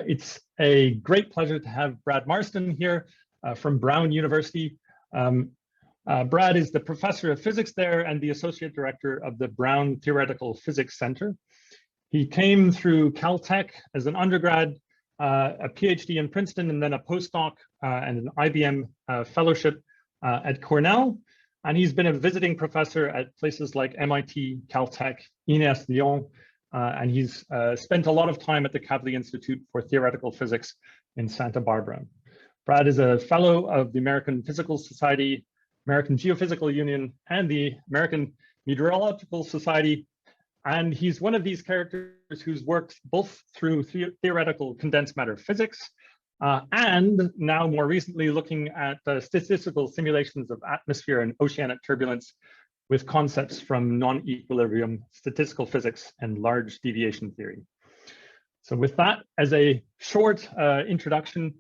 It's a great pleasure to have Brad Marston here from Brown University. Brad is the professor of physics there and the associate director of the Brown Theoretical Physics Center. He came through Caltech as an undergrad, a PhD in Princeton, and then a postdoc and an IBM fellowship at Cornell. And he's been a visiting professor at places like MIT, Caltech, INES Lyon, and he's spent a lot of time at the Kavli Institute for Theoretical Physics in Santa Barbara. Brad is a fellow of the American Physical Society, American Geophysical Union, and the American Meteorological Society. And he's one of these characters who's worked both through theoretical condensed matter physics and now more recently looking at statistical simulations of atmosphere and oceanic turbulence with concepts from non-equilibrium statistical physics and large deviation theory. So with that as a short introduction,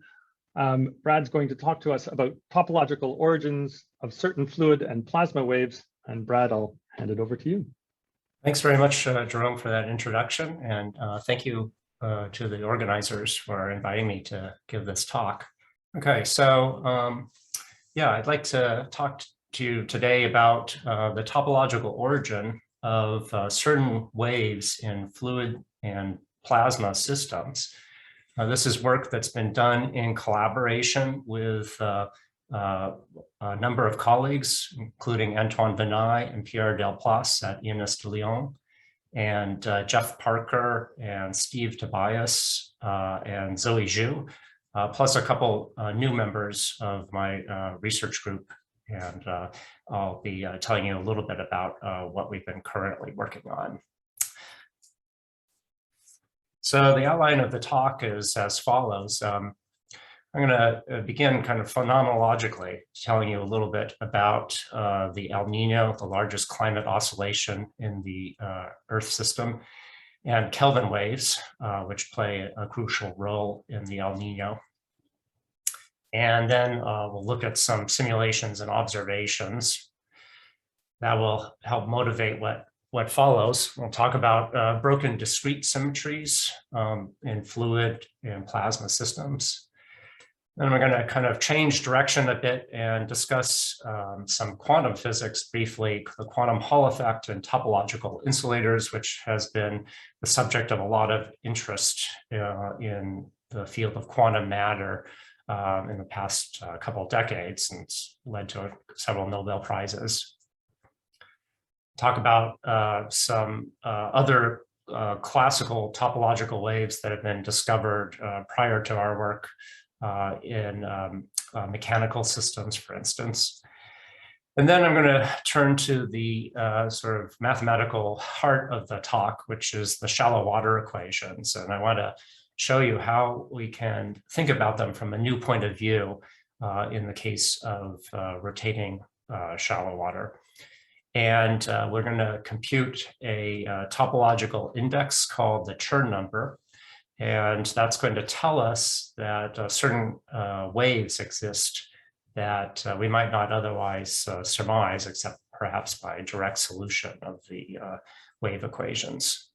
Brad's going to talk to us about topological origins of certain fluid and plasma waves. And Brad, I'll hand it over to you. Thanks very much, Jerome, for that introduction. And thank you to the organizers for inviting me to give this talk. Okay, so yeah, I'd like to talk to you today about the topological origin of certain waves in fluid and plasma systems. This is work that's been done in collaboration with a number of colleagues, including Antoine Yanai and Pierre Delplace at INES Lyon, and Jeff Parker and Steve Tobias and Zoe Zhu, plus a couple new members of my research group. And I'll be telling you a little bit about what we've been currently working on. So the outline of the talk is as follows. I'm going to begin kind of phenomenologically, telling you a little bit about the El Nino, the largest climate oscillation in the Earth system, and Kelvin waves, which play a crucial role in the El Nino. And then we'll look at some simulations and observations that will help motivate what follows. We'll talk about broken discrete symmetries in fluid and plasma systems. Then we're going to kind of change direction a bit and discuss some quantum physics briefly, the quantum Hall effect and topological insulators, which has been the subject of a lot of interest in the field of quantum matter in the past couple of decades, and it's led to several Nobel Prizes. Talk about some other classical topological waves that have been discovered prior to our work in mechanical systems, for instance. And then I'm going to turn to the sort of mathematical heart of the talk, which is the shallow water equations. And I want to show you how we can think about them from a new point of view in the case of rotating shallow water. And we're going to compute a topological index called the Chern number. And that's going to tell us that certain waves exist that we might not otherwise surmise, except perhaps by direct solution of the wave equations.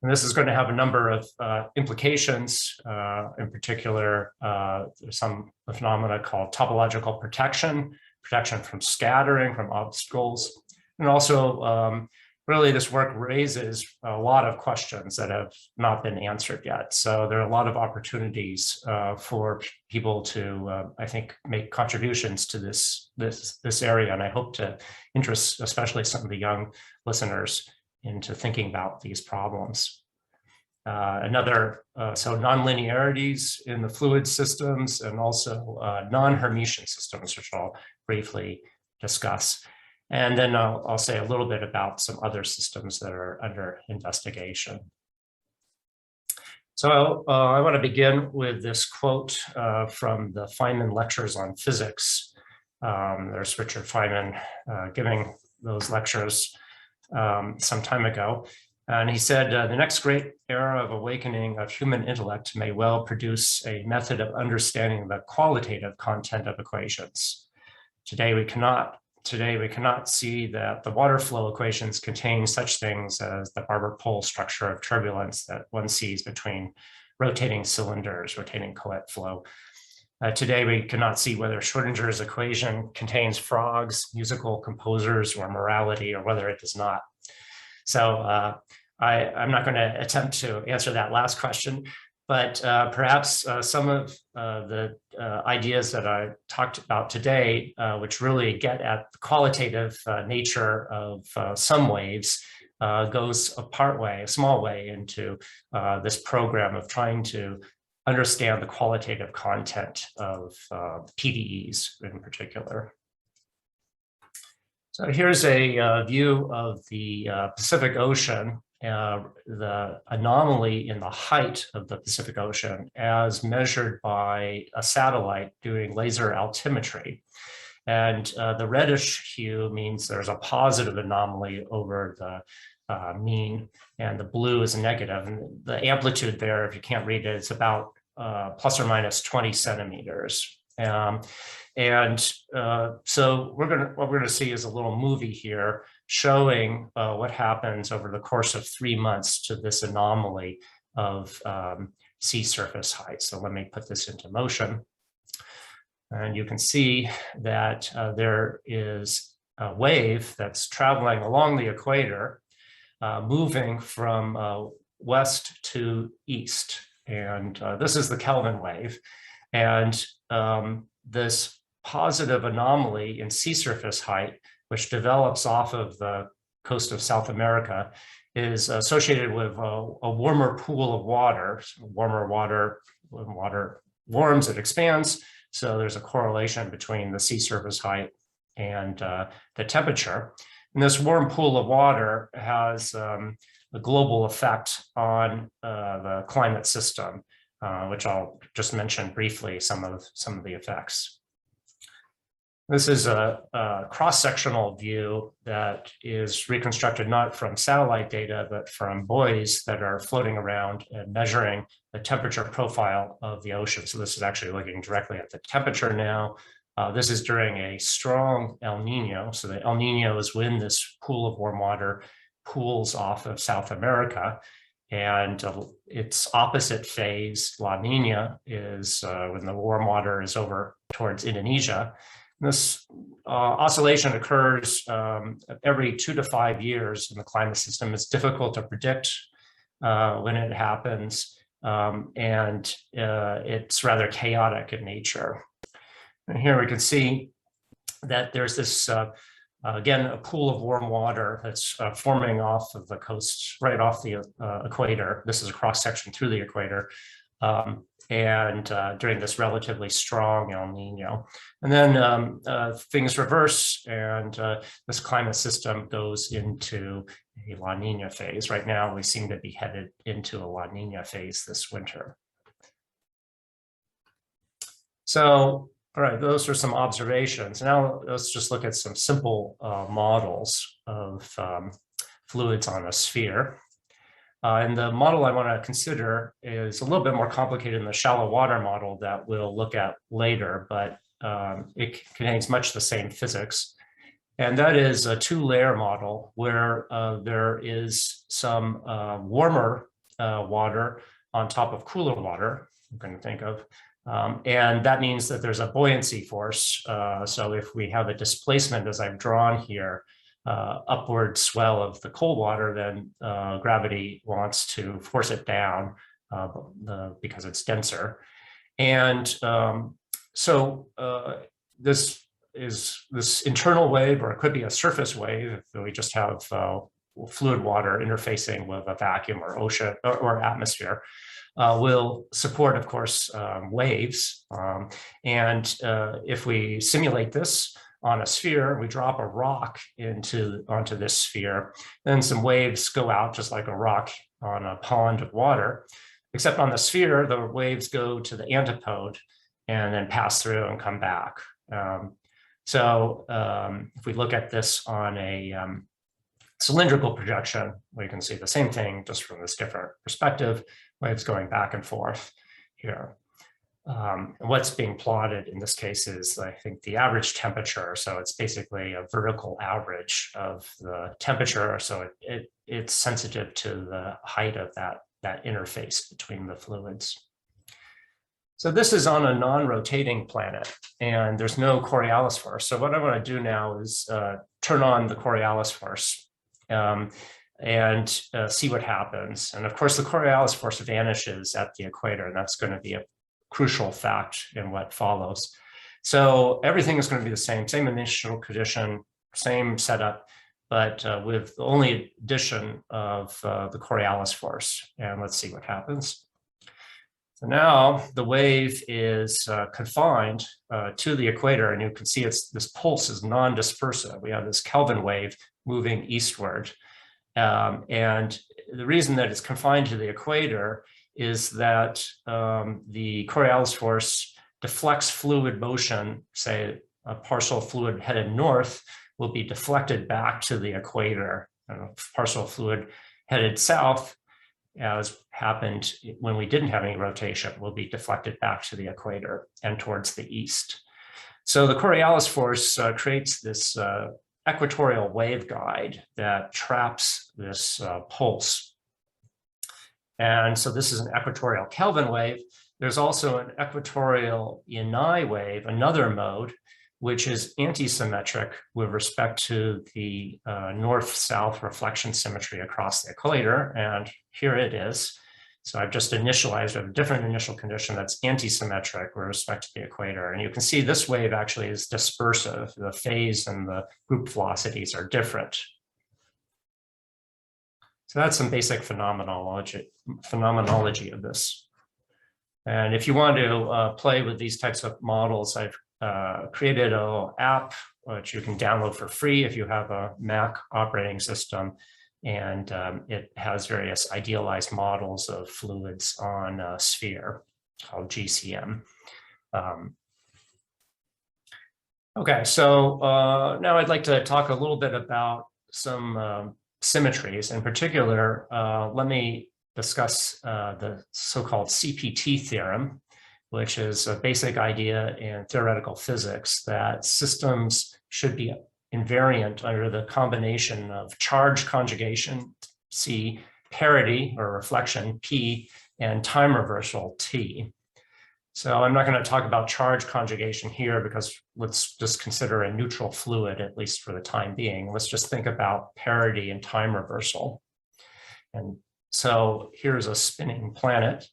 And this is going to have a number of implications. In particular, there's some phenomena called topological protection from scattering, from obstacles. And also, really, this work raises a lot of questions that have not been answered yet. So there are a lot of opportunities for people to, I think, make contributions to this area. And I hope to interest, especially some of the young listeners, into thinking about these problems. So nonlinearities in the fluid systems and also non-Hermitian systems, which I'll briefly discuss. And then I'll say a little bit about some other systems that are under investigation. So I want to begin with this quote from the Feynman Lectures on Physics. There's Richard Feynman giving those lectures some time ago. And he said, the next great era of awakening of human intellect may well produce a method of understanding the qualitative content of equations. Today we cannot see that the water flow equations contain such things as the Barber pole structure of turbulence that one sees between rotating cylinders, rotating co-et flow. Today, we cannot see whether Schrödinger's equation contains frogs, musical composers, or morality, or whether it does not. So I'm not going to attempt to answer that last question, but perhaps some of the ideas that I talked about today, which really get at the qualitative nature of some waves, goes a small way into this program of trying to understand the qualitative content of PDEs in particular. So here's a view of the Pacific Ocean, the anomaly in the height of the Pacific Ocean as measured by a satellite doing laser altimetry. And the reddish hue means there's a positive anomaly over the mean, and the blue is a negative. And the amplitude there, if you can't read it, it's about plus or minus 20 centimeters. So what we're going to see is a little movie here showing what happens over the course of 3 months to this anomaly of sea surface height. So let me put this into motion. And you can see that there is a wave that's traveling along the equator, moving from west to east. And this is the Kelvin wave. And this positive anomaly in sea surface height, which develops off of the coast of South America, is associated with a warmer pool of water. Warmer water, when water warms, it expands. So there's a correlation between the sea surface height and the temperature. And this warm pool of water has a global effect on the climate system, which I'll just mention briefly some of the effects. This is a cross-sectional view that is reconstructed not from satellite data, but from buoys that are floating around and measuring the temperature profile of the ocean. So this is actually looking directly at the temperature now. This is during a strong El Nino. So the El Nino is when this pool of warm water pools off of South America. And its opposite phase, La Nina, is when the warm water is over towards Indonesia. This oscillation occurs every 2 to 5 years in the climate system. It's difficult to predict when it happens, and it's rather chaotic in nature. And here we can see that there's this, again, a pool of warm water that's forming off of the coast, right off the equator. This is a cross-section through the equator. During this relatively strong El Nino. And then things reverse, and this climate system goes into a La Nina phase. Right now, we seem to be headed into a La Nina phase this winter. So, all right, those are some observations. Now let's just look at some simple models of fluids on a sphere. And the model I want to consider is a little bit more complicated than the shallow water model that we'll look at later, but it contains much the same physics. And that is a two-layer model where there is some warmer water on top of cooler water, I'm going to think of. And that means that there's a buoyancy force. So if we have a displacement, as I've drawn here, upward swell of the cold water, then gravity wants to force it down because it's denser. And this is this internal wave, or it could be a surface wave if we just have fluid water interfacing with a vacuum or ocean or atmosphere. Will support, of course, waves. If we simulate this on a sphere, we drop a rock onto this sphere, then some waves go out just like a rock on a pond of water, except on the sphere, the waves go to the antipode and then pass through and come back. If we look at this on a cylindrical projection, we can see the same thing just from this different perspective, waves going back and forth here. What's being plotted in this case is, I think, the average temperature. So it's basically a vertical average of the temperature. So it's sensitive to the height of that that interface between the fluids. So this is on a non-rotating planet, and there's no Coriolis force. So what I want to do now is turn on the Coriolis force and see what happens. And of course, the Coriolis force vanishes at the equator, and that's going to be a crucial fact in what follows. So everything is going to be the same initial condition, same setup, but with the only addition of the Coriolis force. And let's see what happens. So now the wave is confined to the equator, and you can see this pulse is non-dispersive. We have this Kelvin wave moving eastward. And the reason that it's confined to the equator is that the Coriolis force deflects fluid motion. Say a partial fluid headed north will be deflected back to the equator. Partial fluid headed south, as happened when we didn't have any rotation, will be deflected back to the equator and towards the east. So the Coriolis force creates this equatorial waveguide that traps this pulse. And so this is an equatorial Kelvin wave. There's also an equatorial Yanai wave, another mode, which is anti-symmetric with respect to the north-south reflection symmetry across the equator. And here it is. So I've just initialized a different initial condition that's anti-symmetric with respect to the equator. And you can see this wave actually is dispersive. The phase and the group velocities are different. So that's some basic phenomenology of this. And if you want to play with these types of models, I've created an app which you can download for free if you have a Mac operating system. And it has various idealized models of fluids on a sphere called GCM. Okay, so now I'd like to talk a little bit about some symmetries. In particular, let me discuss the so-called CPT theorem, which is a basic idea in theoretical physics that systems should be invariant under the combination of charge conjugation, C, parity or reflection, P, and time reversal, T. So I'm not going to talk about charge conjugation here because let's just consider a neutral fluid, at least for the time being. Let's just think about parity and time reversal. And so here's a spinning planet.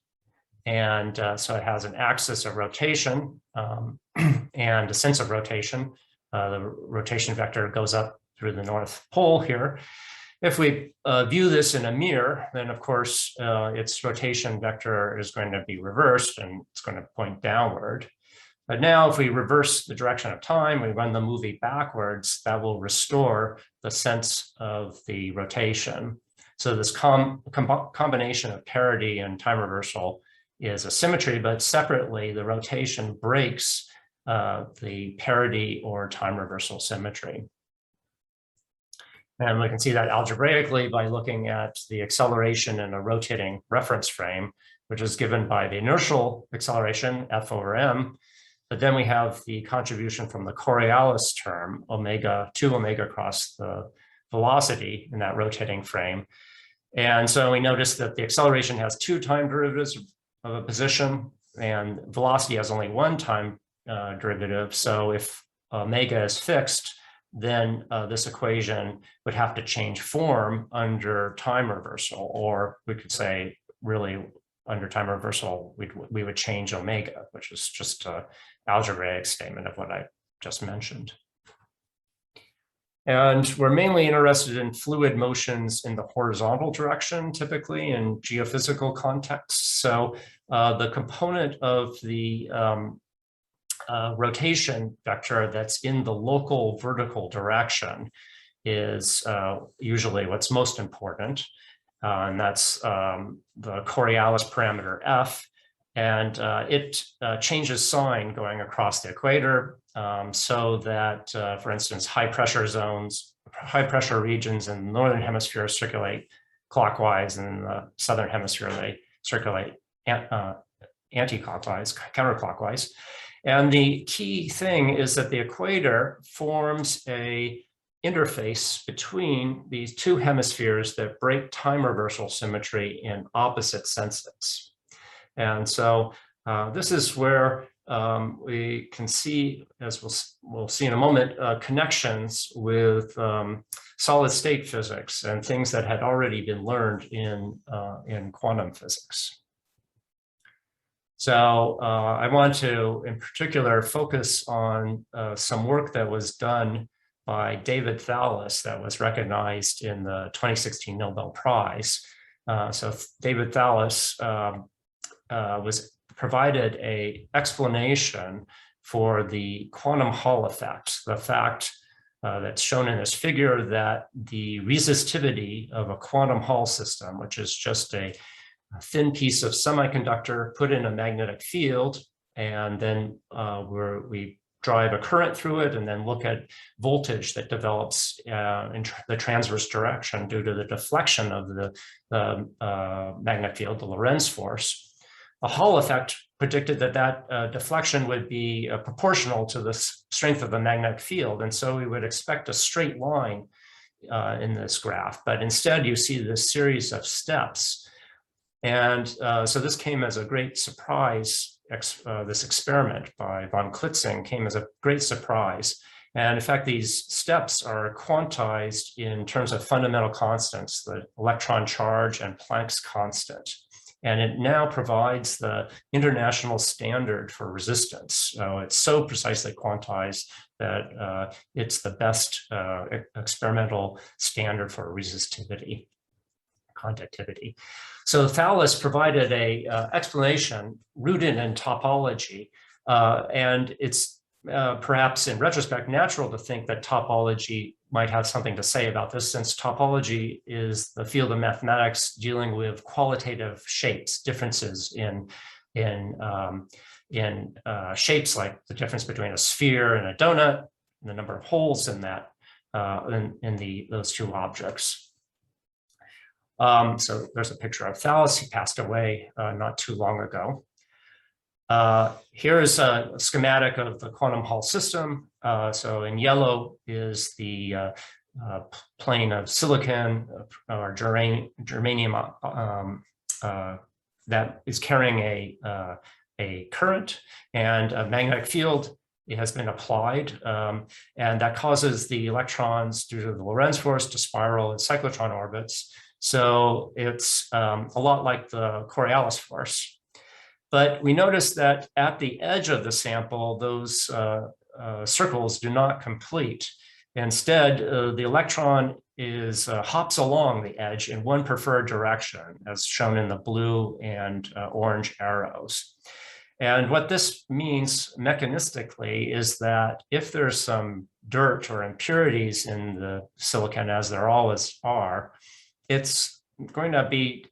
And so it has an axis of rotation and a sense of rotation. The rotation vector goes up through the North Pole here. If we view this in a mirror, then of course its rotation vector is going to be reversed and it's going to point downward. But now if we reverse the direction of time, we run the movie backwards, that will restore the sense of the rotation. So this combination of parity and time reversal is a symmetry, but separately the rotation breaks the parity or time reversal symmetry. And we can see that algebraically by looking at the acceleration in a rotating reference frame, which is given by the inertial acceleration, F over m. But then we have the contribution from the Coriolis term, omega, 2 omega across the velocity in that rotating frame. And so we notice that the acceleration has 2 time derivatives of a position, and velocity has only 1 time derivative. So if omega is fixed, then this equation would have to change form under time reversal, or we could say really under time reversal, we would change omega, which is just an algebraic statement of what I just mentioned. And we're mainly interested in fluid motions in the horizontal direction, typically in geophysical contexts. So the component of the rotation vector that's in the local vertical direction is usually what's most important. And that's the Coriolis parameter F. And it changes sign going across the equator so that, for instance, high pressure regions in the northern hemisphere circulate clockwise, and in the southern hemisphere they circulate anti-clockwise, counterclockwise. And the key thing is that the equator forms a interface between these two hemispheres that break time reversal symmetry in opposite senses. And so this is where we can see, as we'll see in a moment, connections with solid state physics and things that had already been learned in quantum physics. So I want to, in particular, focus on some work that was done by David Thales that was recognized in the 2016 Nobel Prize. So David Thales was provided an explanation for the quantum Hall effect, the fact that's shown in this figure that the resistivity of a quantum Hall system, which is just a thin piece of semiconductor put in a magnetic field, and then we drive a current through it and then look at voltage that develops in the transverse direction due to the deflection of the magnetic field, the Lorentz force. The Hall effect predicted that that deflection would be proportional to the strength of the magnetic field. And so we would expect a straight line in this graph, but instead you see this series of steps. And so this came as a great surprise. This experiment by von Klitzing came as a great surprise. And in fact, these steps are quantized in terms of fundamental constants, the electron charge and Planck's constant. And it now provides the international standard for resistance. So it's so precisely quantized that it's the best experimental standard for resistivity, conductivity. So Thales provided a explanation rooted in topology, and it's perhaps in retrospect natural to think that topology might have something to say about this, since topology is the field of mathematics dealing with qualitative shapes, differences in shapes, like the difference between a sphere and a donut, and the number of holes in that those two objects. So there's a picture of Thales. He passed away not too long ago. Here is a schematic of the quantum Hall system. So in yellow is the plane of silicon or germanium that is carrying a current, and a magnetic field. It has been applied, and that causes the electrons, due to the Lorentz force, to spiral in cyclotron orbits. So it's a lot like the Coriolis force. But we notice that at the edge of the sample, those circles do not complete. Instead, the electron hops along the edge in one preferred direction, as shown in the blue and orange arrows. And what this means mechanistically is that if there's some dirt or impurities in the silicon, as there always are, it's going to be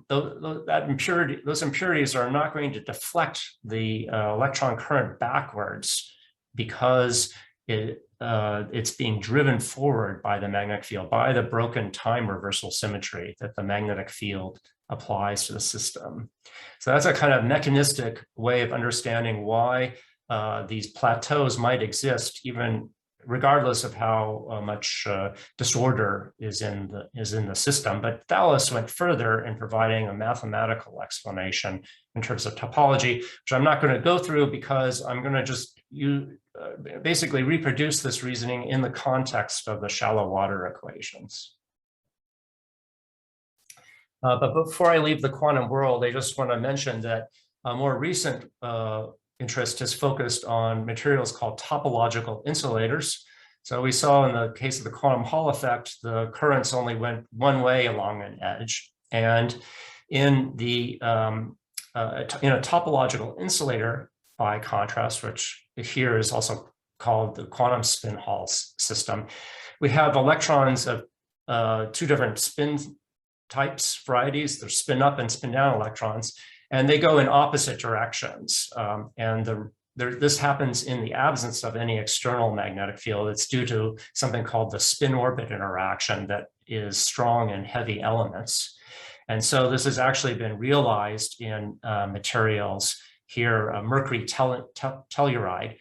those impurities are not going to deflect the electron current backwards, because it's being driven forward by the magnetic field, by the broken time reversal symmetry that the magnetic field applies to the system. So that's a kind of mechanistic way of understanding why these plateaus might exist, even regardless of how much disorder is in the system. But Thales went further in providing a mathematical explanation in terms of topology, which I'm not going to go through, because I'm going to just basically reproduce this reasoning in the context of the shallow water equations. But before I leave the quantum world, I just want to mention that a more recent interest is focused on materials called topological insulators. So we saw in the case of the quantum Hall effect, the currents only went one way along an edge. And in a topological insulator, by contrast, which here is also called the quantum spin Hall system, we have electrons of two different spin types, varieties. They're spin up and spin down electrons, and they go in opposite directions. This happens in the absence of any external magnetic field. It's due to something called the spin-orbit interaction that is strong in heavy elements. And so this has actually been realized in materials here, mercury telluride,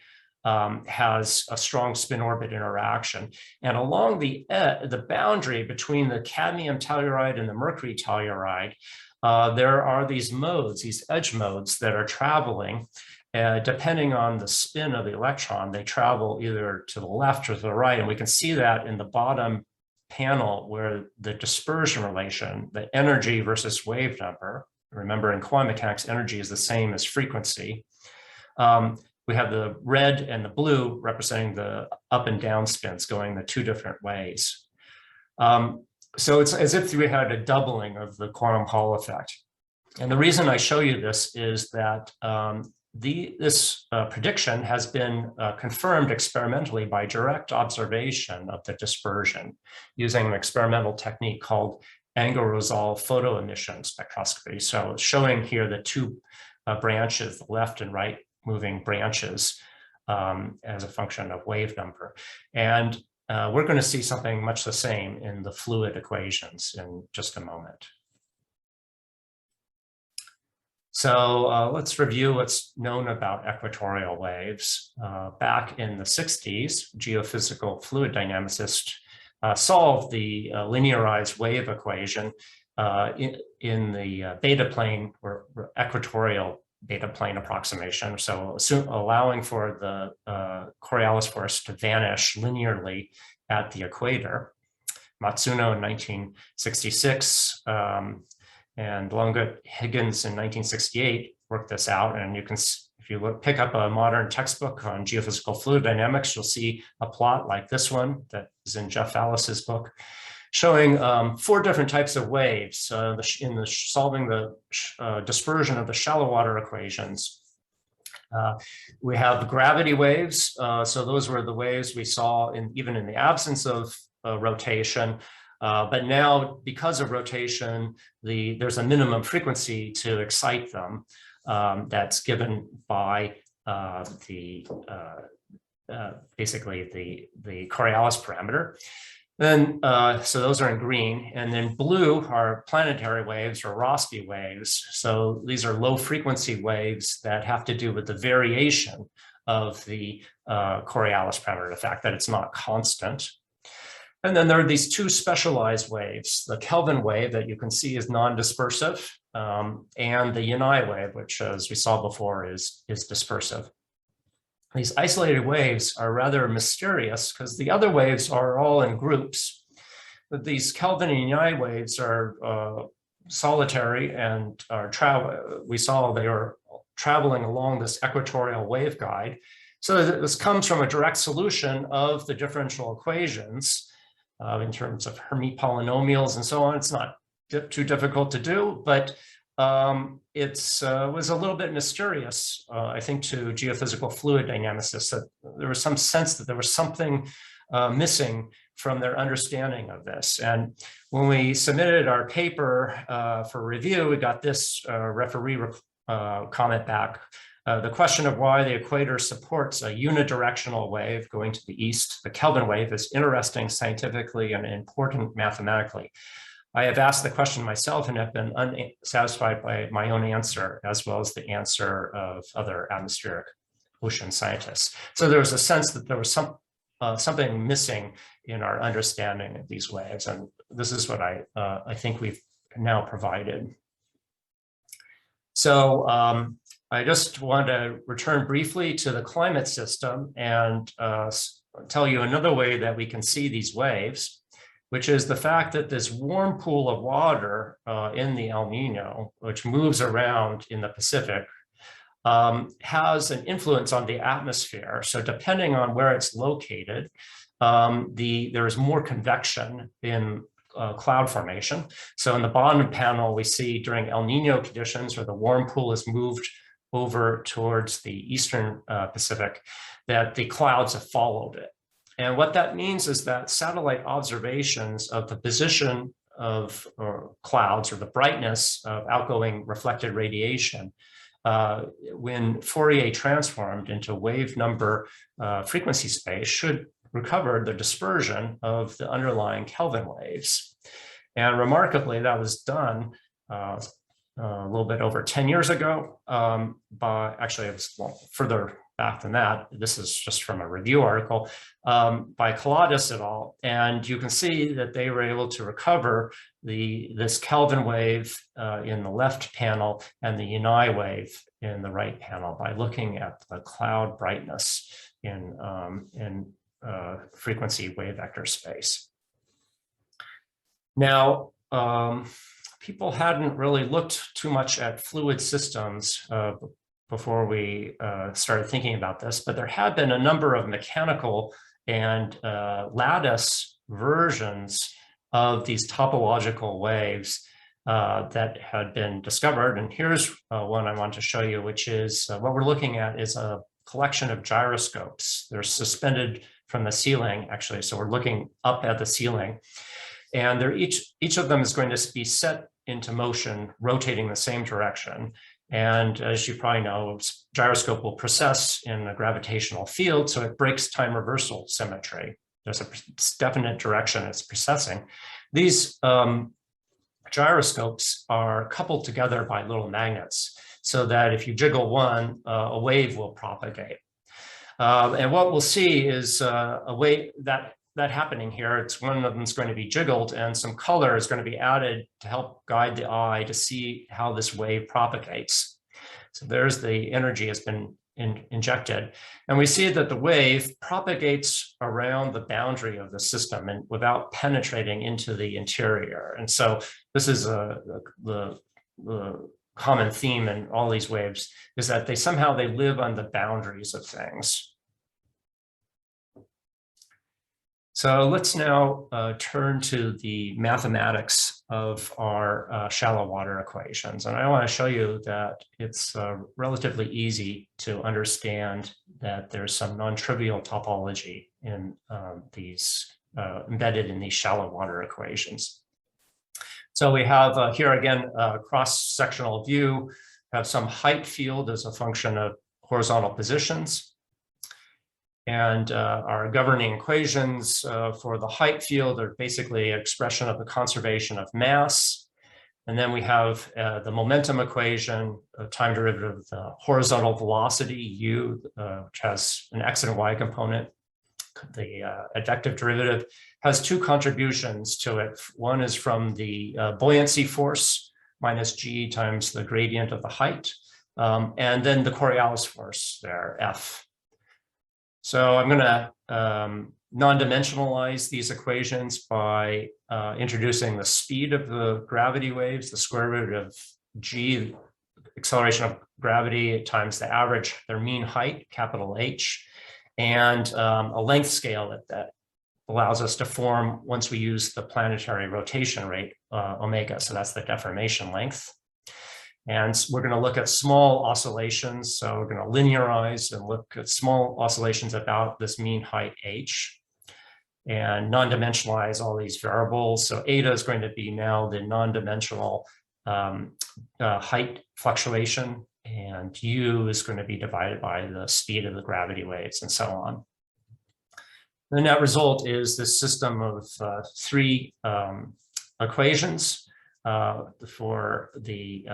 has a strong spin-orbit interaction. And along the boundary between the cadmium telluride and the mercury telluride, there are these modes, these edge modes that are traveling. Depending on the spin of the electron, they travel either to the left or to the right. And we can see that in the bottom panel where the dispersion relation, the energy versus wave number. Remember, in quantum mechanics, energy is the same as frequency. We have the red and the blue representing the up and down spins going the two different ways. So it's as if we had a doubling of the quantum Hall effect. And the reason I show you this is that this prediction has been confirmed experimentally by direct observation of the dispersion using an experimental technique called angle resolved photoemission spectroscopy. So it's showing here the two branches, the left and right moving branches as a function of wave number. And we're going to see something much the same in the fluid equations in just a moment. So let's review what's known about equatorial waves. Back in the 60s, geophysical fluid dynamicists solved the linearized wave equation in the beta plane or equatorial beta plane approximation. So allowing for the Coriolis force to vanish linearly at the equator. Matsuno in 1966 and Longut Higgins in 1968 worked this out. And you can, if you pick up a modern textbook on geophysical fluid dynamics, you'll see a plot like this one that is in Jeff Vallis's book, showing 4 different types of waves in solving the dispersion of the shallow water equations. We have gravity waves. So those were the waves we saw even in the absence of rotation. But now, because of rotation, there's a minimum frequency to excite them that's given by basically the Coriolis parameter. Then, so those are in green, and then blue are planetary waves or Rossby waves. So these are low frequency waves that have to do with the variation of the Coriolis parameter, the fact that it's not constant. And then there are these 2 specialized waves, the Kelvin wave that you can see is non-dispersive, and the Yanai wave, which as we saw before is dispersive. These isolated waves are rather mysterious because the other waves are all in groups. But these Kelvin and Yanai waves are solitary and we saw they are traveling along this equatorial waveguide. So this comes from a direct solution of the differential equations in terms of Hermite polynomials and so on. It's not too difficult to do, but it was a little bit mysterious, I think, to geophysical fluid dynamicists, that there was some sense that there was something missing from their understanding of this. And when we submitted our paper for review, we got this referee comment back. The question of why the equator supports a unidirectional wave going to the east, the Kelvin wave, is interesting scientifically and important mathematically. I have asked the question myself and have been unsatisfied by my own answer, as well as the answer of other atmospheric ocean scientists. So there was a sense that there was something missing in our understanding of these waves, and this is what I think we've now provided. So I just want to return briefly to the climate system and tell you another way that we can see these waves, which is the fact that this warm pool of water in the El Nino, which moves around in the Pacific, has an influence on the atmosphere. So depending on where it's located, there is more convection in cloud formation. So in the bottom panel, we see during El Nino conditions, where the warm pool is moved over towards the eastern Pacific, that the clouds have followed it. And what that means is that satellite observations of the position of clouds or the brightness of outgoing reflected radiation, when Fourier transformed into wave number frequency space, should recover the dispersion of the underlying Kelvin waves. And remarkably, that was done a little bit over 10 years ago, actually it was further back than that. This is just from a review article by Qualitative et al. And you can see that they were able to recover this Kelvin wave in the left panel and the Yanai wave in the right panel by looking at the cloud brightness in frequency wave vector space. Now, people hadn't really looked too much at fluid systems before we started thinking about this, but there had been a number of mechanical and lattice versions of these topological waves that had been discovered. And here's one I want to show you, which is what we're looking at is a collection of gyroscopes. They're suspended from the ceiling, actually. So we're looking up at the ceiling. And they're each of them is going to be set into motion, rotating the same direction. And as you probably know, gyroscope will precess in a gravitational field, so it breaks time reversal symmetry. There's a definite direction it's precessing. These gyroscopes are coupled together by little magnets, so that if you jiggle one, a wave will propagate. And what we'll see is a wave that happening here. It's one of them is going to be jiggled, and some color is going to be added to help guide the eye to see how this wave propagates. So there's the energy has been injected, and we see that the wave propagates around the boundary of the system and without penetrating into the interior. And so this is the common theme in all these waves, is that they somehow live on the boundaries of things. So let's now turn to the mathematics of our shallow water equations. And I want to show you that it's relatively easy to understand that there's some non-trivial topology in these embedded in these shallow water equations. So we have here again a cross-sectional view, have some height field as a function of horizontal positions. And our governing equations for the height field are basically an expression of the conservation of mass. And then we have the momentum equation, a time derivative of the horizontal velocity, u, which has an x and y component. The advective derivative has two contributions to it. One is from the buoyancy force minus g times the gradient of the height. And then the Coriolis force there, F. So I'm going to non-dimensionalize these equations by introducing the speed of the gravity waves, the square root of g, acceleration of gravity times the average, their mean height, capital H, and a length scale that allows us to form once we use the planetary rotation rate, omega. So that's the deformation length. And we're going to look at small oscillations. So we're going to linearize and look at small oscillations about this mean height h and non-dimensionalize all these variables. So eta is going to be now the non-dimensional height fluctuation, and u is going to be divided by the speed of the gravity waves and so on. The net result is this system of three equations for the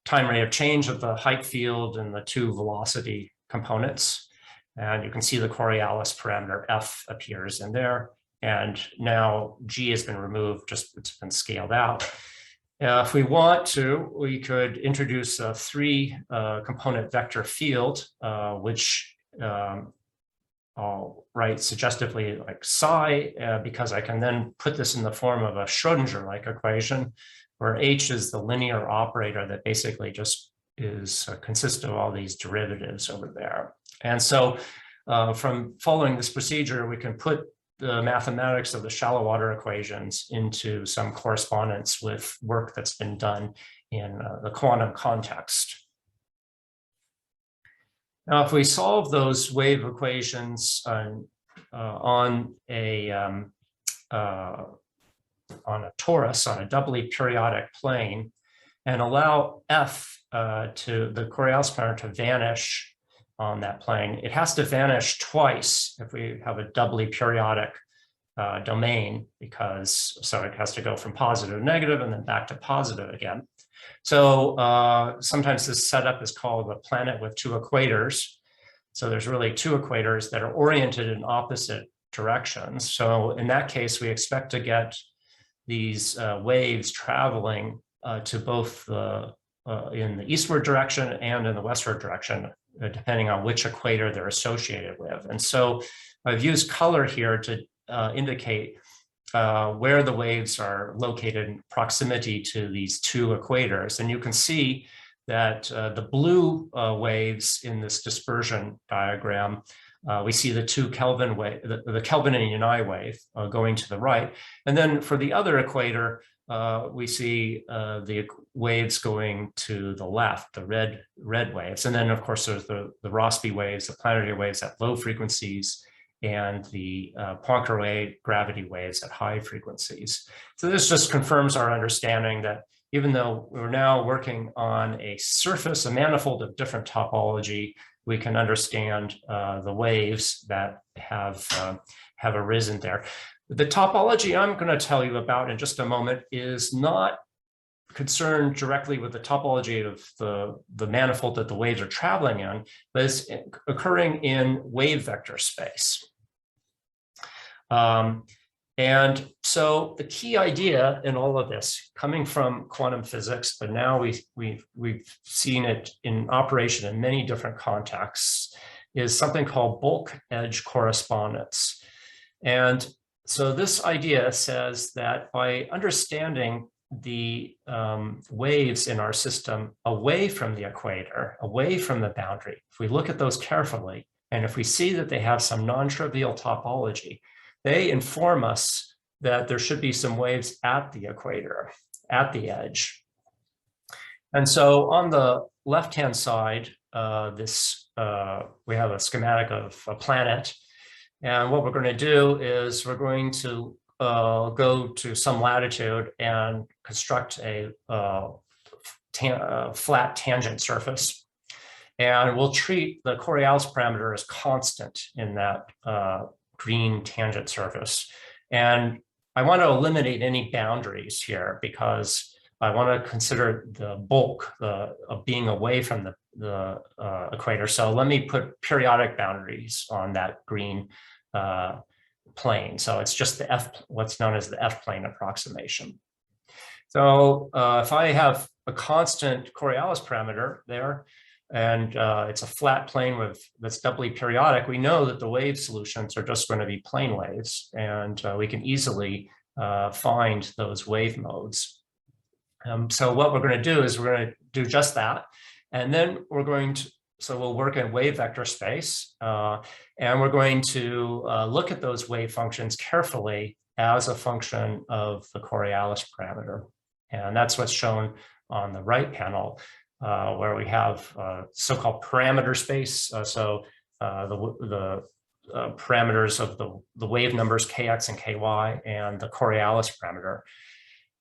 time rate of change of the height field and the two velocity components. And you can see the Coriolis parameter f appears in there. And now g has been removed, just it's been scaled out. If we want to, we could introduce a three component vector field, which I'll write suggestively like psi, because I can then put this in the form of a Schrodinger-like equation, where h is the linear operator that basically just consists of all these derivatives over there. And so from following this procedure, we can put the mathematics of the shallow water equations into some correspondence with work that's been done in the quantum context. Now, if we solve those wave equations on a torus, on a doubly periodic plane, and allow f to the Coriolis parameter to vanish on that plane, it has to vanish twice if we have a doubly periodic domain, so it has to go from positive to negative and then back to positive again. So sometimes this setup is called a planet with two equators. So there's really two equators that are oriented in opposite directions. So in that case, we expect to get these waves traveling to both in the eastward direction and in the westward direction, depending on which equator they're associated with. And so I've used color here to indicate where the waves are located in proximity to these two equators. And you can see that the blue waves in this dispersion diagram, we see the two Kelvin wave, the Kelvin and Yanai wave going to the right. And then for the other equator, we see the waves going to the left, the red waves. And then of course, there's the Rossby waves, the planetary waves at low frequencies, and the Poincaré gravity waves at high frequencies. So this just confirms our understanding that even though we're now working on a surface, a manifold of different topology, we can understand the waves that have arisen there. The topology I'm going to tell you about in just a moment is not concerned directly with the topology of the manifold that the waves are traveling in, but it's occurring in wave vector space. And so the key idea in all of this, coming from quantum physics, but now we've seen it in operation in many different contexts, is something called bulk edge correspondence. And so this idea says that by understanding the waves in our system away from the equator, away from the boundary, if we look at those carefully, and if we see that they have some non-trivial topology, they inform us that there should be some waves at the equator, at the edge. And so on the left-hand side, we have a schematic of a planet. And what we're going to do is we're going to go to some latitude and construct a flat tangent surface. And we'll treat the Coriolis parameter as constant in that green tangent surface. And I want to eliminate any boundaries here because I want to consider the bulk of being away from the equator. So let me put periodic boundaries on that green plane. So it's just what's known as the F-plane approximation. So if I have a constant Coriolis parameter there, and it's a flat plane that's doubly periodic, we know that the wave solutions are just going to be plane waves, and we can easily find those wave modes. So what we're going to do is we're going to do just that, and then we're going to, so we'll work in wave vector space, and we're going to look at those wave functions carefully as a function of the Coriolis parameter. And that's what's shown on the right panel, where we have so-called parameter space. So the parameters of the wave numbers kx and ky and the Coriolis parameter.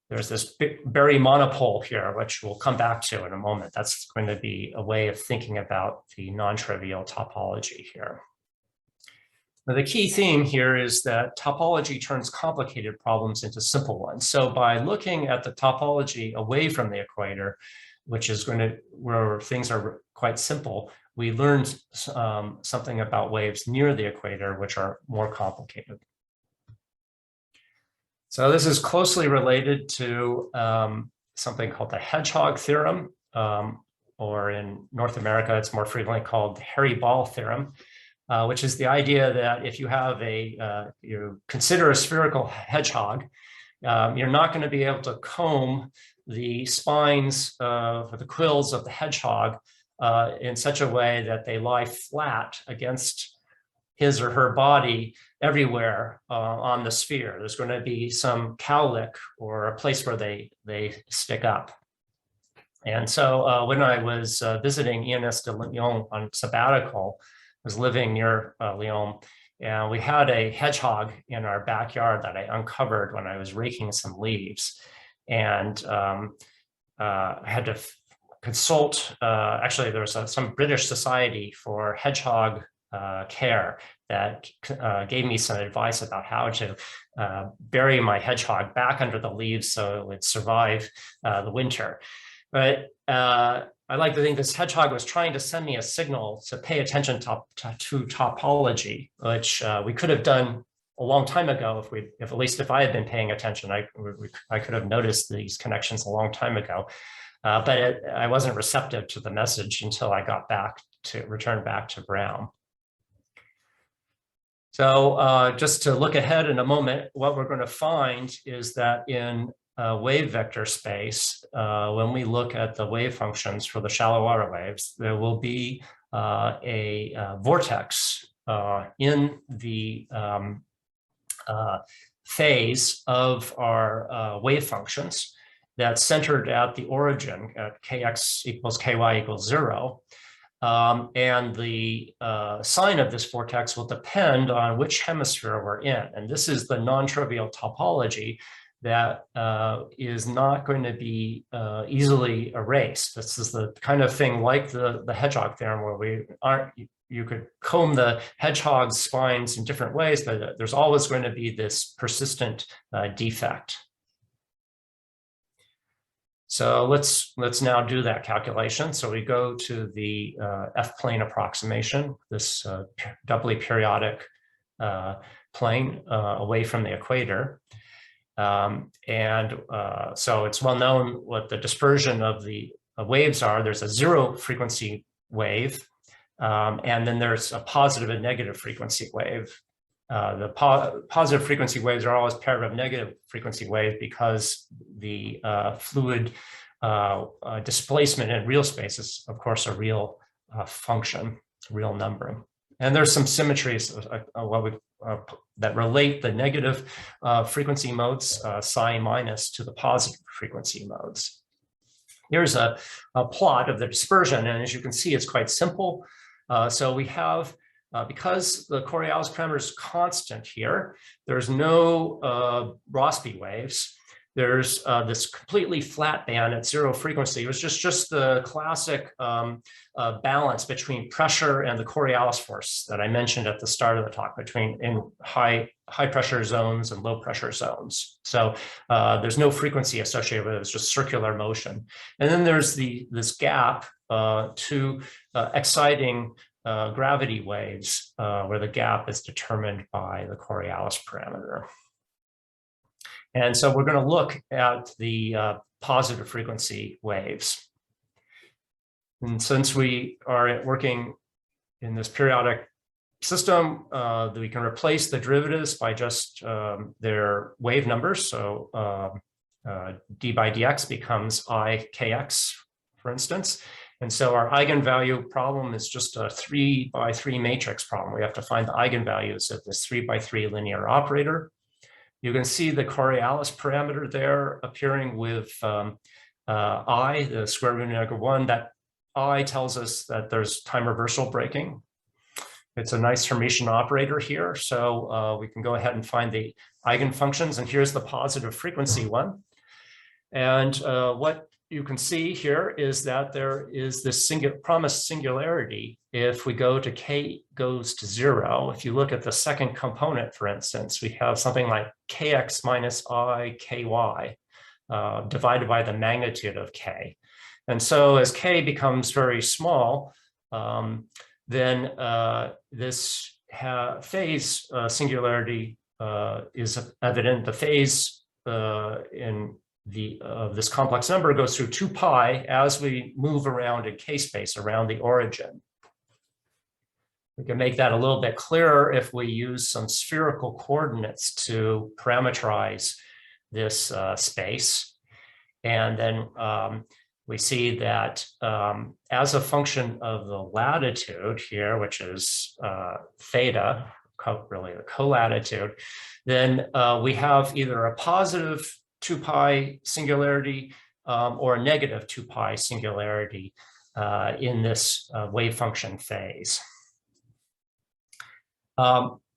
There's this big Berry monopole here, which we'll come back to in a moment. That's going to be a way of thinking about the non-trivial topology here. Now, the key theme here is that topology turns complicated problems into simple ones. So by looking at the topology away from the equator, which is where things are quite simple, we learned something about waves near the equator, which are more complicated. So this is closely related to something called the Hedgehog Theorem, or in North America, it's more frequently called the Hairy-Ball Theorem, which is the idea that if you have you consider a spherical hedgehog, you're not going to be able to comb the spines of the quills of the hedgehog in such a way that they lie flat against his or her body everywhere on the sphere. There's going to be some cowlick or a place where they stick up. And so when I was visiting ENS de Lyon on sabbatical, I was living near Lyon, and we had a hedgehog in our backyard that I uncovered when I was raking some leaves. And I had to consult, actually there was some British Society for Hedgehog Care that gave me some advice about how to bury my hedgehog back under the leaves so it would survive the winter. But I like to think this hedgehog was trying to send me a signal to pay attention to topology, which we could have done a long time ago if at least if I had been paying attention. I could have noticed these connections a long time ago, but I wasn't receptive to the message until I got returned back to Brown. So just to look ahead in a moment, what we're going to find is that in wave vector space, when we look at the wave functions for the shallow water waves, there will be a vortex in the phase of our wave functions that's centered at the origin at kx equals ky equals 0. And the sign of this vortex will depend on which hemisphere we're in. And this is the non-trivial topology that is not going to be easily erased. This is the kind of thing like the Hedgehog theorem, where you could comb the hedgehog's spines in different ways, but there's always going to be this persistent defect. So let's now do that calculation. So we go to the F-plane approximation, this doubly periodic plane away from the equator. So it's well known what the dispersion of the waves are. There's a zero frequency wave, and then there's a positive and negative frequency wave. The positive frequency waves are always paired with negative frequency wave because the fluid displacement in real space is, of course, a real function, real number. And there's some symmetries that relate the negative frequency modes, psi minus, to the positive frequency modes. Here's a plot of the dispersion, and as you can see, it's quite simple. So we have, because the Coriolis parameter is constant here, there's no Rossby waves. There's this completely flat band at zero frequency. It was just the classic balance between pressure and the Coriolis force that I mentioned at the start of the talk, in high pressure zones and low pressure zones. So there's no frequency associated with it. It's just circular motion. And then there's this gap to exciting gravity waves, where the gap is determined by the Coriolis parameter. And so we're going to look at the positive frequency waves. And since we are working in this periodic system, we can replace the derivatives by just their wave numbers. So d by dx becomes I kx, for instance. And so our eigenvalue problem is just a 3 by 3 matrix problem. We have to find the eigenvalues of this 3 by 3 linear operator. You can see the Coriolis parameter there appearing with I, the square root of -1. That I tells us that there's time reversal breaking. It's a nice Hermitian operator here. So we can go ahead and find the eigenfunctions. And here's the positive frequency one. And what you can see here is that there is this promised singularity if we go to k goes to 0. If you look at the second component, for instance, we have something like kx minus I ky divided by the magnitude of k. And so as k becomes very small, then this phase singularity is evident. The phase in this complex number goes through 2 pi as we move around in k-space around the origin. We can make that a little bit clearer if we use some spherical coordinates to parameterize this space. And then we see that as a function of the latitude here, which is theta, really the colatitude, then we have either a positive 2 pi singularity or a negative 2 pi singularity in this wave function phase.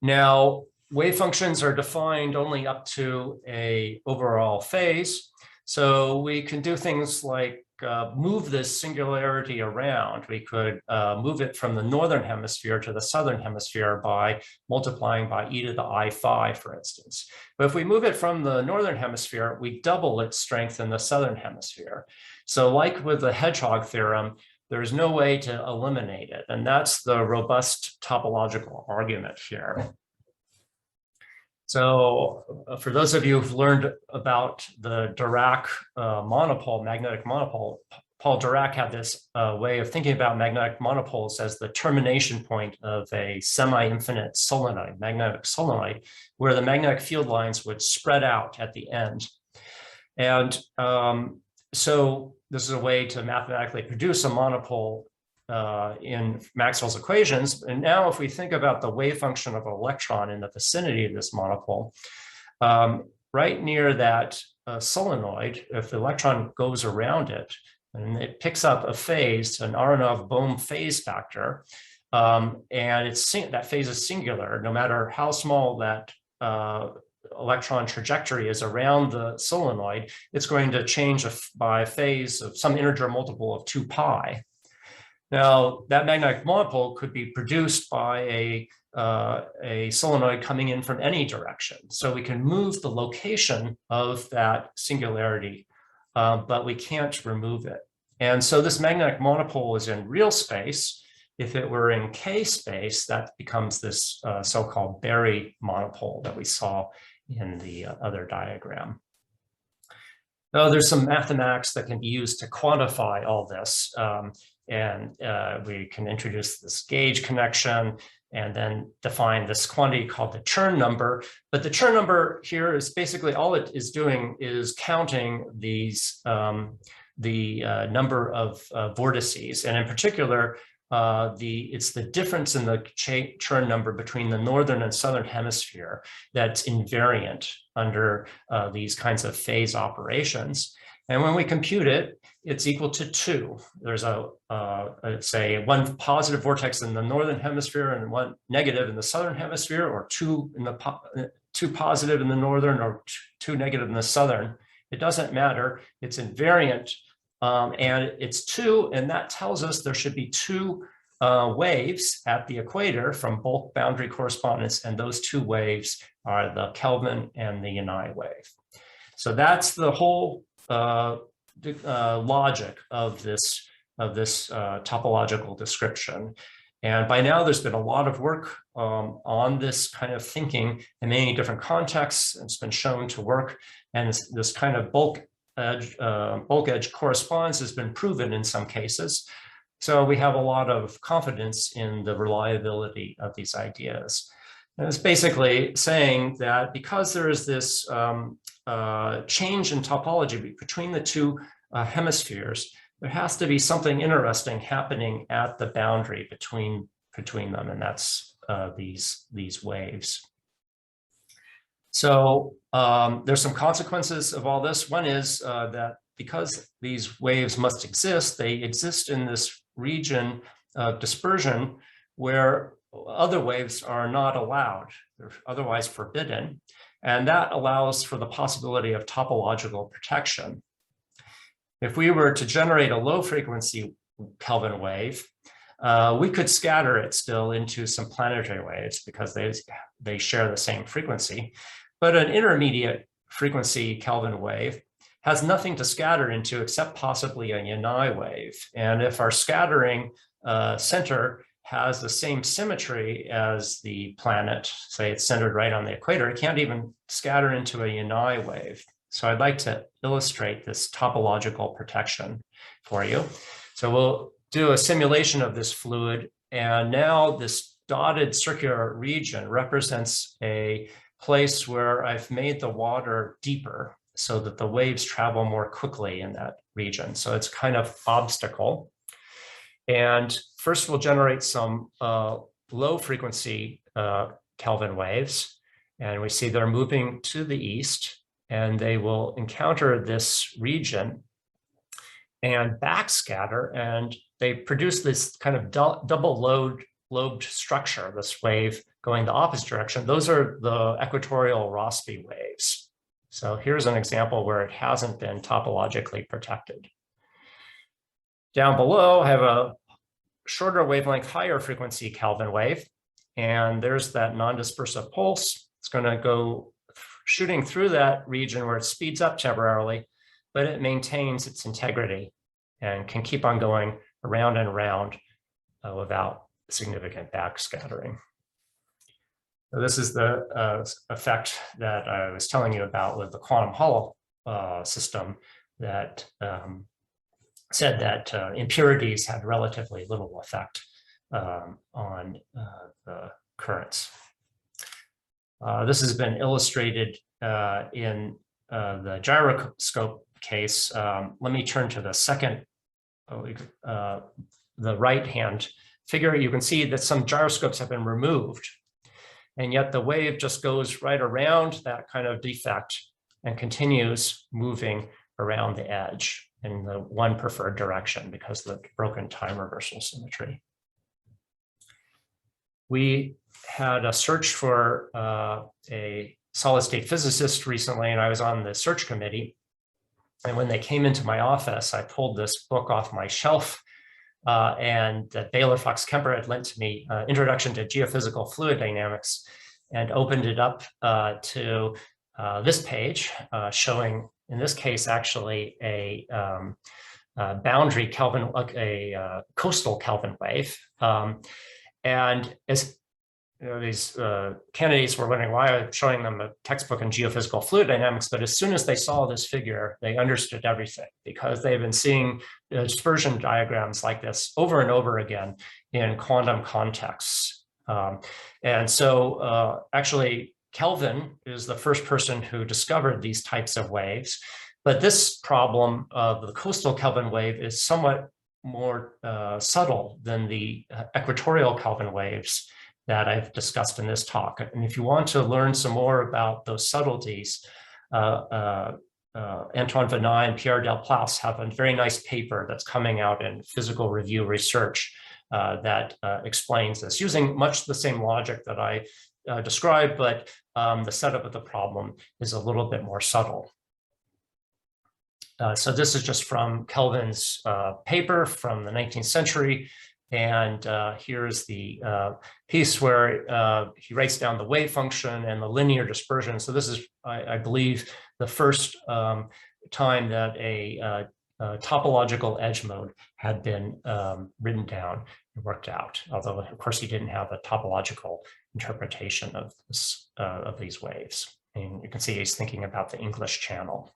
Now, wave functions are defined only up to an overall phase. So we can do things like move this singularity around. We could move it from the northern hemisphere to the southern hemisphere by multiplying by e to the I5, for instance. But if we move it from the northern hemisphere, we double its strength in the southern hemisphere. So like with the Hedgehog theorem, there's no way to eliminate it. And that's the robust topological argument here. So for those of you who've learned about the Dirac monopole, magnetic monopole, Paul Dirac had this way of thinking about magnetic monopoles as the termination point of a semi-infinite solenoid, magnetic solenoid, where the magnetic field lines would spread out at the end. And so this is a way to mathematically produce a monopole in Maxwell's equations. And now if we think about the wave function of an electron in the vicinity of this monopole, right near that solenoid, if the electron goes around it, and it picks up a phase, an Aronoff-Bohm phase factor, and that phase is singular, no matter how small that electron trajectory is around the solenoid, it's going to change by a phase of some integer multiple of 2 pi. Now, that magnetic monopole could be produced by a solenoid coming in from any direction. So we can move the location of that singularity, but we can't remove it. And so this magnetic monopole is in real space. If it were in K space, that becomes this so-called Berry monopole that we saw in the other diagram. Now, there's some mathematics that can be used to quantify all this. We can introduce this gauge connection and then define this quantity called the Chern number. But the Chern number here is basically all it is doing is counting these the number of vortices, and in particular, it's the difference in the Chern number between the northern and southern hemisphere that's invariant under these kinds of phase operations. And when we compute it, it's equal to 2. There's say one positive vortex in the northern hemisphere and one negative in the southern hemisphere, or 2 positive in the northern or 2 negative in the southern. It doesn't matter. It's invariant, and it's 2, and that tells us there should be 2 waves at the equator from bulk boundary correspondence, and those 2 waves are the Kelvin and the Yanai wave. So that's the whole logic of this topological description. And by now, there's been a lot of work on this kind of thinking in many different contexts. It's been shown to work, and this kind of bulk edge correspondence has been proven in some cases. So we have a lot of confidence in the reliability of these ideas. And it's basically saying that because there is this change in topology between the 2 hemispheres, there has to be something interesting happening at the boundary between them, and that's these waves. So there's some consequences of all this. One is that because these waves must exist, they exist in this region of dispersion where other waves are not allowed. They're otherwise forbidden. And that allows for the possibility of topological protection. If we were to generate a low frequency Kelvin wave, we could scatter it still into some planetary waves because they share the same frequency. But an intermediate frequency Kelvin wave has nothing to scatter into except possibly a Yanai wave. And if our scattering center has the same symmetry as the planet, say it's centered right on the equator, it can't even scatter into a Yanai wave. So I'd like to illustrate this topological protection for you. So we'll do a simulation of this fluid, and now this dotted circular region represents a place where I've made the water deeper so that the waves travel more quickly in that region. So it's kind of obstacle. And first we'll generate some low frequency Kelvin waves. And we see they're moving to the east, and they will encounter this region and backscatter, and they produce this kind of double lobed structure, this wave going the opposite direction. Those are the equatorial Rossby waves. So here's an example where it hasn't been topologically protected. Down below, I have a shorter wavelength, higher frequency Kelvin wave, and there's that non-dispersive pulse. It's going to go shooting through that region where it speeds up temporarily, but it maintains its integrity and can keep on going around and around without significant backscattering. So this is the effect that I was telling you about with the quantum Hall system that said that impurities had relatively little effect on the currents. This has been illustrated in the gyroscope case. Let me turn to the second, the right-hand figure. You can see that some gyroscopes have been removed, and yet the wave just goes right around that kind of defect and continues moving around the edge in the one preferred direction because of the broken time reversal symmetry. We had a search for a solid-state physicist recently, and I was on the search committee. And when they came into my office, I pulled this book off my shelf and that Baylor Fox Kemper had lent to me, Introduction to Geophysical Fluid Dynamics, and opened it up to this page showing, in this case, actually a boundary Kelvin, a coastal Kelvin wave. And as you know, these candidates were wondering why I'm showing them a textbook in geophysical fluid dynamics, but as soon as they saw this figure, they understood everything because they've been seeing dispersion diagrams like this over and over again in quantum contexts. And so actually, Kelvin is the first person who discovered these types of waves. But this problem of the coastal Kelvin wave is somewhat more subtle than the equatorial Kelvin waves that I've discussed in this talk. And if you want to learn some more about those subtleties, Antoine Yanai and Pierre Delplace have a very nice paper that's coming out in Physical Review Research that explains this using much the same logic that I described, but the setup of the problem is a little bit more subtle. So this is just from Kelvin's paper from the 19th century. And here's the piece where he writes down the wave function and the linear dispersion. So this is, I believe, the first time that a topological edge mode had been written down and worked out. Although, of course, he didn't have a topological interpretation of this, of these waves. And you can see he's thinking about the English channel.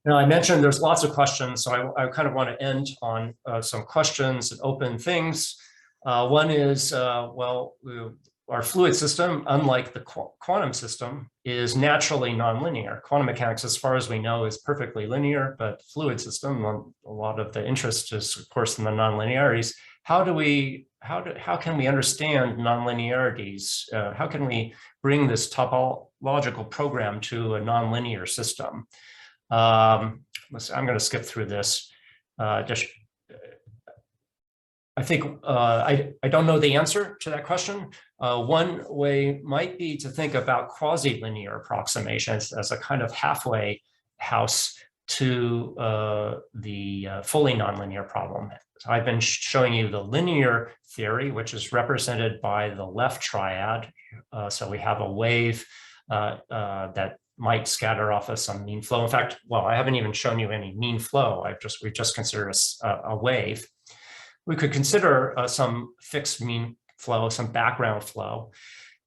Now, I mentioned there's lots of questions, so I kind of want to end on some questions and open things. One is, well, our fluid system, unlike the quantum system, is naturally nonlinear. Quantum mechanics, as far as we know, is perfectly linear, but fluid system, a lot of the interest is, of course, in the nonlinearities. How can we understand nonlinearities? How can we bring this topological program to a nonlinear system? I'm going to skip through this. I think I don't know the answer to that question. One way might be to think about quasi-linear approximations as a kind of halfway house to the fully nonlinear problem. So I've been showing you the linear theory, which is represented by the left triad. So we have a wave that might scatter off of some mean flow. In fact, well, I haven't even shown you any mean flow. We've just considered a wave. We could consider some fixed mean flow, some background flow,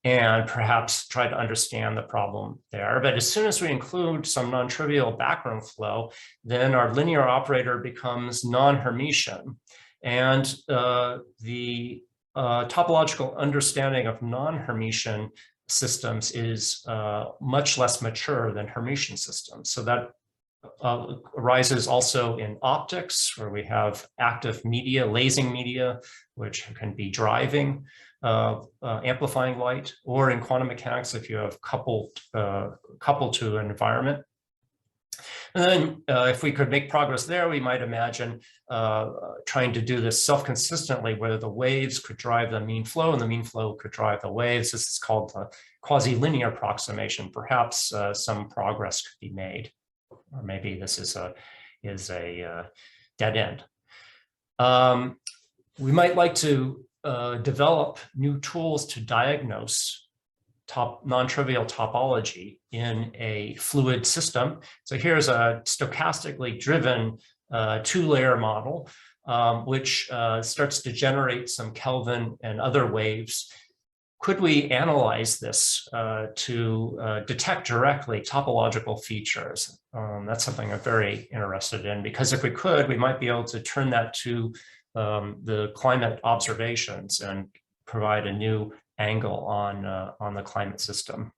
and perhaps try to understand the problem there. But as soon as we include some non-trivial background flow, then our linear operator becomes non-Hermitian. And the topological understanding of non-Hermitian systems is much less mature than Hermitian systems. So that arises also in optics, where we have active media, lasing media, which can be driving, amplifying light, or in quantum mechanics, if you have coupled to an environment. And then if we could make progress there, we might imagine trying to do this self-consistently, where the waves could drive the mean flow and the mean flow could drive the waves. This is called the quasi-linear approximation. Perhaps some progress could be made, or maybe this is a dead end. We might like to develop new tools to diagnose non-trivial topology in a fluid system. So here's a stochastically driven two-layer model, which starts to generate some Kelvin and other waves. Could we analyze this to detect directly topological features? That's something I'm very interested in, because if we could, we might be able to turn that to the climate observations and provide a new angle on the climate system.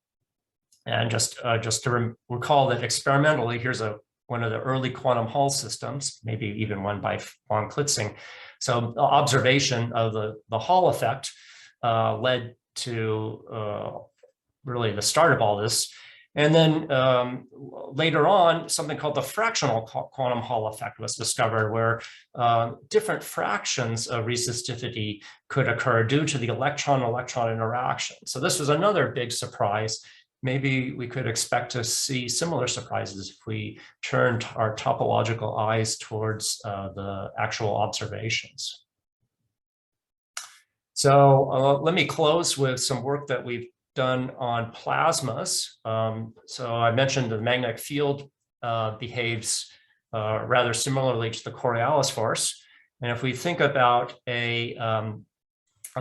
And just to recall that experimentally, here's one of the early quantum Hall systems, maybe even one by von Klitzing. So the observation of the Hall effect led to really the start of all this. And then later on, something called the fractional quantum Hall effect was discovered, where different fractions of resistivity could occur due to the electron-electron interaction. So this was another big surprise. Maybe we could expect to see similar surprises if we turned our topological eyes towards the actual observations. So let me close with some work that we've done on plasmas. So I mentioned the magnetic field behaves rather similarly to the Coriolis force. And if we think about a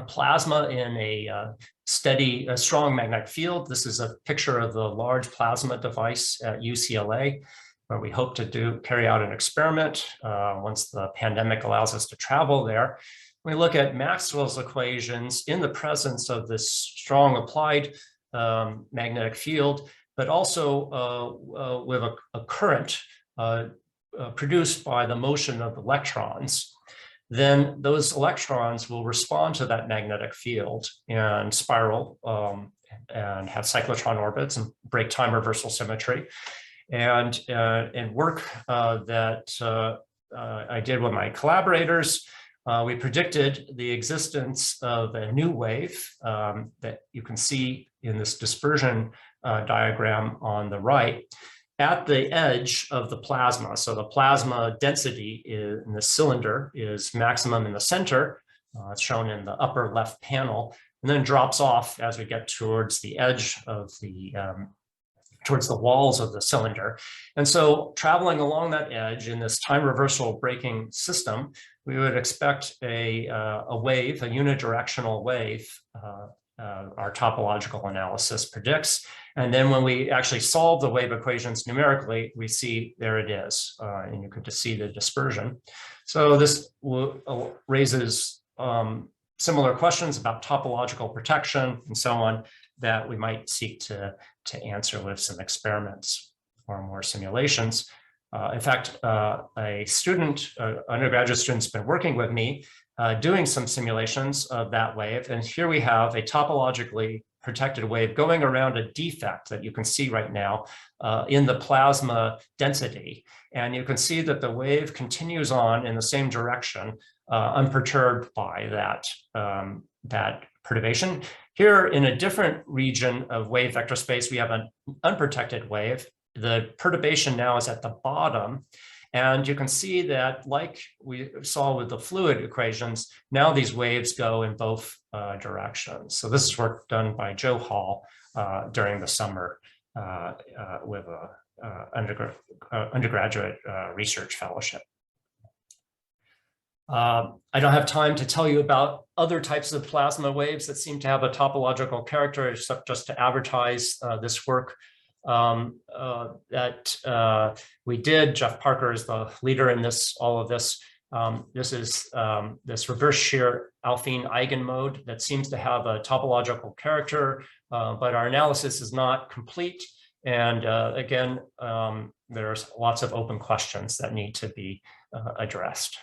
plasma in a strong magnetic field, this is a picture of the large plasma device at UCLA, where we hope to carry out an experiment once the pandemic allows us to travel there. We look at Maxwell's equations in the presence of this strong applied magnetic field, but also with a current produced by the motion of electrons. Then those electrons will respond to that magnetic field and spiral and have cyclotron orbits and break time reversal symmetry. And work that I did with my collaborators, we predicted the existence of a new wave that you can see in this dispersion diagram on the right at the edge of the plasma. So the plasma density in the cylinder is maximum in the center. It's shown in the upper left panel, and then drops off as we get towards the edge of the towards the walls of the cylinder. And so traveling along that edge in this time reversal breaking system, we would expect a wave, a unidirectional wave, our topological analysis predicts. And then when we actually solve the wave equations numerically, we see there it is, and you can just see the dispersion. So this raises similar questions about topological protection and so on that we might seek to answer with some experiments or more simulations. In fact, a student, undergraduate student's been working with me doing some simulations of that wave. And here we have a topologically protected wave going around a defect that you can see right now in the plasma density. And you can see that the wave continues on in the same direction, unperturbed by that perturbation. Here in a different region of wave vector space, we have an unprotected wave. The perturbation now is at the bottom. And you can see that, like we saw with the fluid equations, now these waves go in both directions. So this is work done by Joe Hall during the summer with an undergraduate research fellowship. I don't have time to tell you about other types of plasma waves that seem to have a topological character, except just to advertise this work that we did. Jeff Parker is the leader in all of this. This is this reverse shear Alfvén eigenmode that seems to have a topological character, but our analysis is not complete. And again, there's lots of open questions that need to be addressed.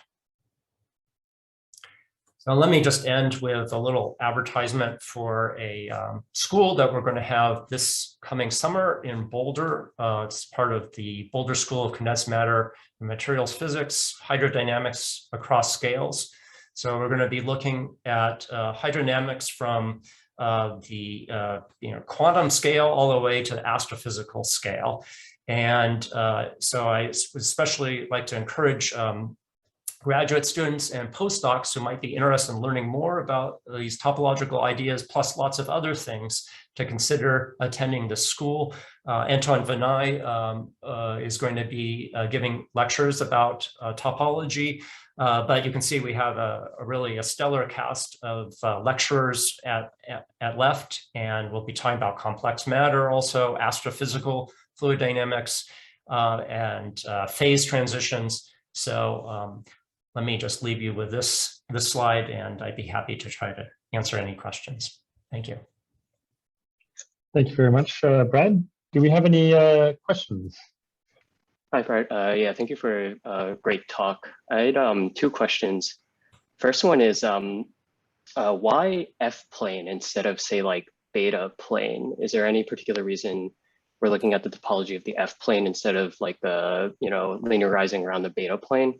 So let me just end with a little advertisement for a school that we're going to have this coming summer in Boulder. It's part of the Boulder School of Condensed Matter and Materials Physics, Hydrodynamics Across Scales. So we're going to be looking at hydrodynamics from the quantum scale all the way to the astrophysical scale. And so I would especially like to encourage graduate students and postdocs who might be interested in learning more about these topological ideas, plus lots of other things to consider attending the school. Antoine Yanai is going to be giving lectures about topology, but you can see we have really a stellar cast of lecturers at left, and we'll be talking about complex matter, also astrophysical fluid dynamics, and phase transitions. So let me just leave you with this slide, and I'd be happy to try to answer any questions. Thank you. Thank you very much, Brad. Do we have any questions? Hi, Brad. Yeah, thank you for a great talk. I had 2 questions. First one is why F-plane instead of, say, like beta plane? Is there any particular reason we're looking at the topology of the F-plane instead of like the, linearizing around the beta plane?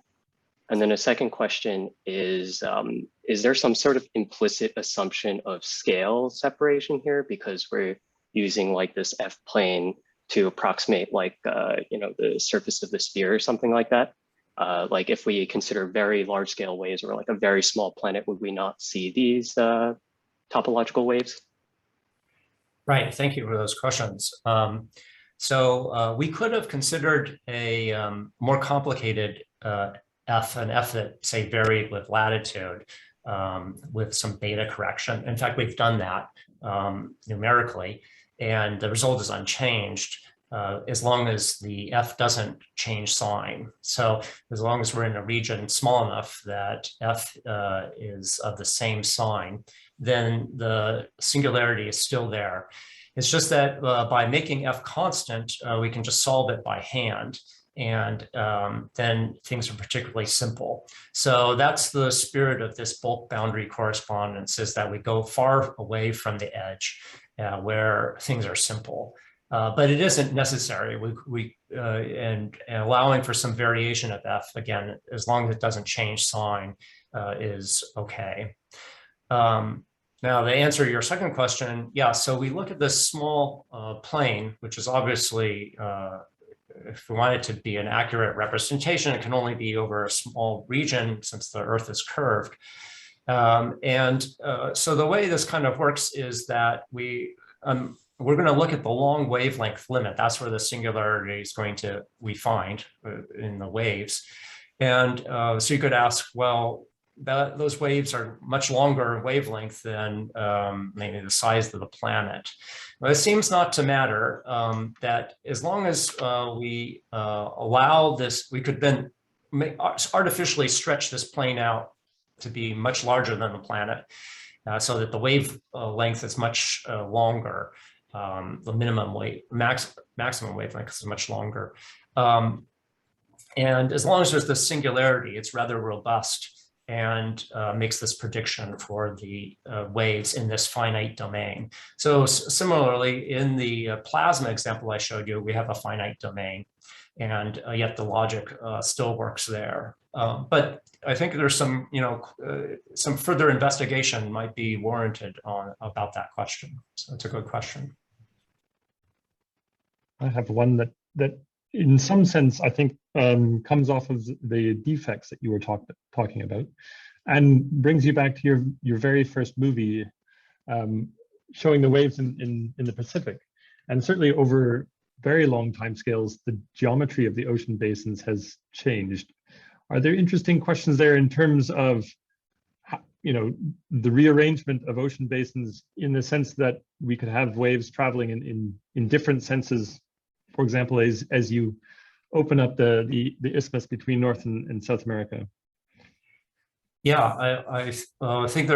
And then a second question is there some sort of implicit assumption of scale separation here, because we're using like this F-plane to approximate like, the surface of the sphere or something like that? Like if we consider very large scale waves or like a very small planet, would we not see these topological waves? Right, thank you for those questions. So we could have considered a more complicated F, an F that, say, varied with latitude with some beta correction. In fact, we've done that numerically, and the result is unchanged as long as the F doesn't change sign. So as long as we're in a region small enough that F is of the same sign, then the singularity is still there. It's just that by making F constant, we can just solve it by hand. And then things are particularly simple. So that's the spirit of this bulk boundary correspondence, is that we go far away from the edge where things are simple. But it isn't necessary. And allowing for some variation of F, again, as long as it doesn't change sign, is okay. Now, to answer your second question, yeah, so we look at this small plane, which is obviously, if we want it to be an accurate representation, it can only be over a small region since the Earth is curved. So the way this kind of works is that we're going to look at the long wavelength limit. That's where the singularity is we find in the waves. And so you could ask, well, those waves are much longer wavelength than maybe the size of the planet. But it seems not to matter, that as long as we allow this, we could then artificially stretch this plane out to be much larger than the planet, so that the wave length is much longer. The maximum wavelength is much longer. And as long as there's this singularity, it's rather robust and makes this prediction for the waves in this finite domain. So similarly, in the plasma example I showed you, we have a finite domain, and yet the logic still works there. But I think there's some, some further investigation might be warranted about that question. So it's a good question. I have one that in some sense, I think comes off of the defects that you were talking about, and brings you back to your very first movie, showing the waves in the Pacific. And certainly over very long timescales, the geometry of the ocean basins has changed. Are there interesting questions there in terms of, the rearrangement of ocean basins, in the sense that we could have waves traveling in different senses, for example, as you open up the isthmus between North and South America? Yeah, I think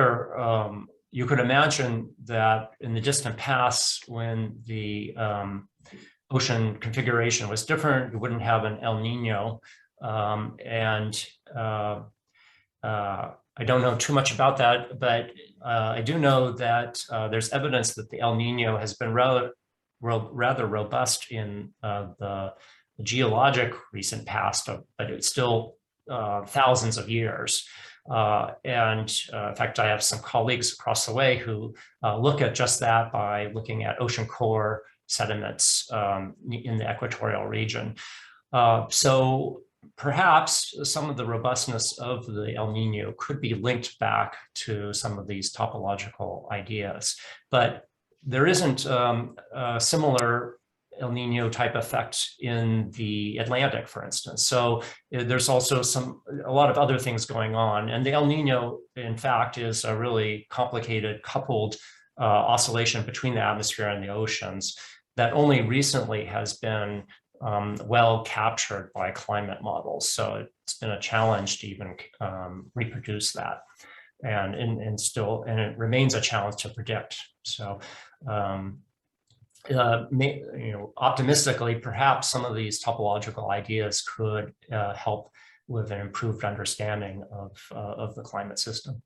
you could imagine that in the distant past, when the ocean configuration was different, you wouldn't have an El Nino. I don't know too much about that, but I do know that there's evidence that the El Nino has been rather robust in the geologic recent past, but it's still thousands of years. In fact, I have some colleagues across the way who look at just that by looking at ocean core sediments in the equatorial region. So perhaps some of the robustness of the El Nino could be linked back to some of these topological ideas, but there isn't a similar El Nino type effect in the Atlantic, for instance. So there's also a lot of other things going on. And the El Nino, in fact, is a really complicated coupled oscillation between the atmosphere and the oceans that only recently has been well captured by climate models. So it's been a challenge to even reproduce that. And it remains a challenge to predict. So optimistically, perhaps some of these topological ideas could help with an improved understanding of the climate system.